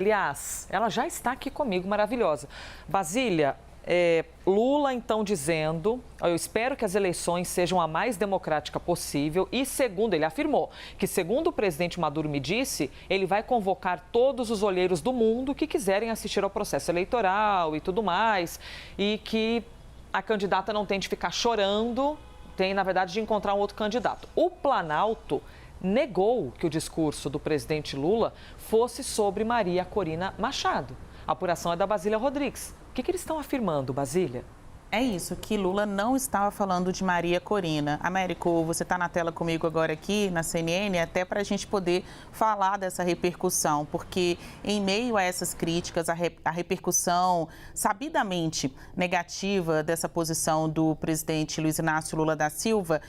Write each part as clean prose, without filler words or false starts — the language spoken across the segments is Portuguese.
Aliás, ela já está aqui comigo, maravilhosa. Basília, Lula então dizendo, eu espero que as eleições sejam a mais democrática possível e segundo, ele afirmou que segundo o presidente Maduro me disse, ele vai convocar todos os olheiros do mundo que quiserem assistir ao processo eleitoral e tudo mais e que a candidata não tem de ficar chorando, tem na verdade de encontrar um outro candidato. O Planalto negou que o discurso do presidente Lula fosse sobre Maria Corina Machado. A apuração é da Basília Rodrigues. O que eles estão afirmando, Basília? É isso, que Lula não estava falando de Maria Corina. Américo, você está na tela comigo agora aqui na CNN, até para a gente poder falar dessa repercussão, porque em meio a essas críticas, a repercussão sabidamente negativa dessa posição do presidente Luiz Inácio Lula da Silva,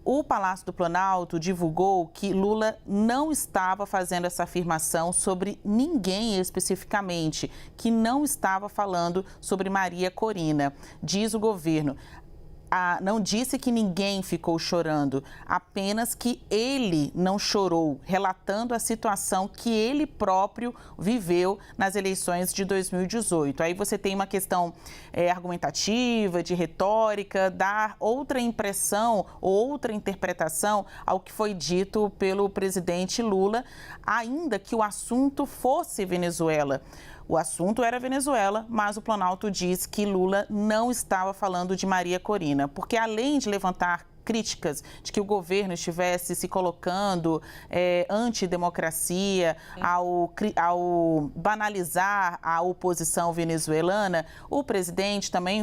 o Palácio do Planalto divulgou que Lula não estava fazendo essa afirmação sobre ninguém especificamente, que não estava falando sobre Maria Corina. Diz o governo. Não disse que ninguém ficou chorando, apenas que ele não chorou, relatando a situação que ele próprio viveu nas eleições de 2018. Aí você tem uma questão argumentativa, de retórica, dar outra impressão ou outra interpretação ao que foi dito pelo presidente Lula, ainda que o assunto fosse Venezuela. O assunto era Venezuela, mas o Planalto diz que Lula não estava falando de Maria Corina, porque além de levantar críticas de que o governo estivesse se colocando antidemocracia ao banalizar a oposição venezuelana, o presidente também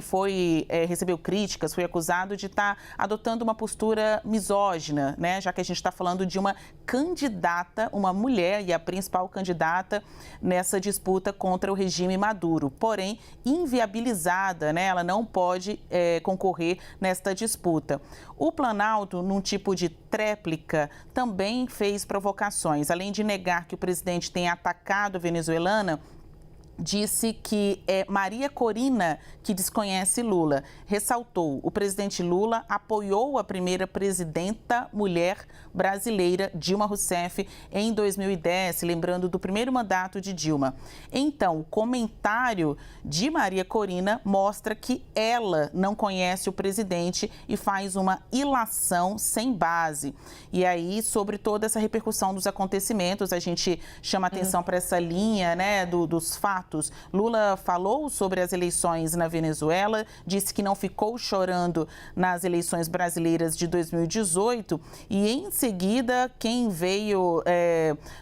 recebeu críticas, foi acusado de estar adotando uma postura misógina, né? Já que a gente está falando de uma candidata, uma mulher e a principal candidata nessa disputa contra o regime Maduro, porém inviabilizada, né? Ela não pode concorrer nesta disputa. O Planalto, num tipo de tréplica, também fez provocações. Além de negar que o presidente tenha atacado a venezuelana, disse que é Maria Corina que desconhece Lula. Ressaltou, o presidente Lula apoiou a primeira presidenta mulher brasileira, Dilma Rousseff, em 2010, lembrando do primeiro mandato de Dilma. Então, o comentário de Maria Corina mostra que ela não conhece o presidente e faz uma ilação sem base. E aí, sobre toda essa repercussão dos acontecimentos, a gente chama atenção para essa linha, né, dos fatos. Lula falou sobre as eleições na Venezuela, disse que não ficou chorando nas eleições brasileiras de 2018 e, em seguida, quem veio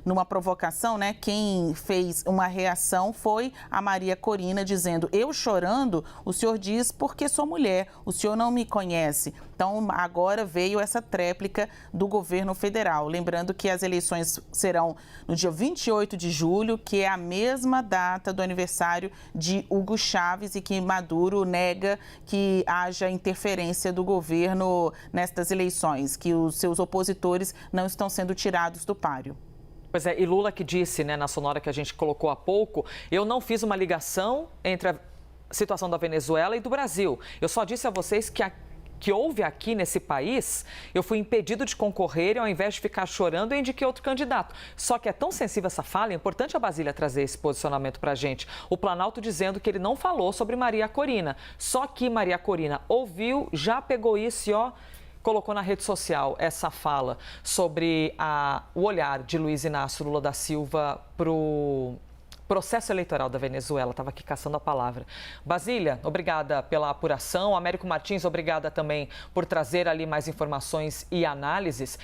numa provocação, né, quem fez uma reação foi a Maria Corina, dizendo: eu chorando, o senhor diz porque sou mulher, o senhor não me conhece. Então, agora veio essa tréplica do governo federal. Lembrando que as eleições serão no dia 28 de julho, que é a mesma data do aniversário de Hugo Chávez e que Maduro nega que haja interferência do governo nestas eleições, que os seus opositores não estão sendo tirados do páreo. Pois é, e Lula que disse, né, na sonora que a gente colocou há pouco, eu não fiz uma ligação entre a situação da Venezuela e do Brasil. Eu só disse a vocês que houve aqui nesse país, eu fui impedido de concorrer e ao invés de ficar chorando, eu indiquei outro candidato. Só que é tão sensível essa fala, é importante a Basília trazer esse posicionamento para a gente. O Planalto dizendo que ele não falou sobre Maria Corina, só que Maria Corina ouviu, já pegou isso e colocou na rede social essa fala sobre o olhar de Luiz Inácio Lula da Silva para o processo eleitoral da Venezuela. Estava aqui caçando a palavra. Basília, obrigada pela apuração. Américo Martins, obrigada também por trazer ali mais informações e análises.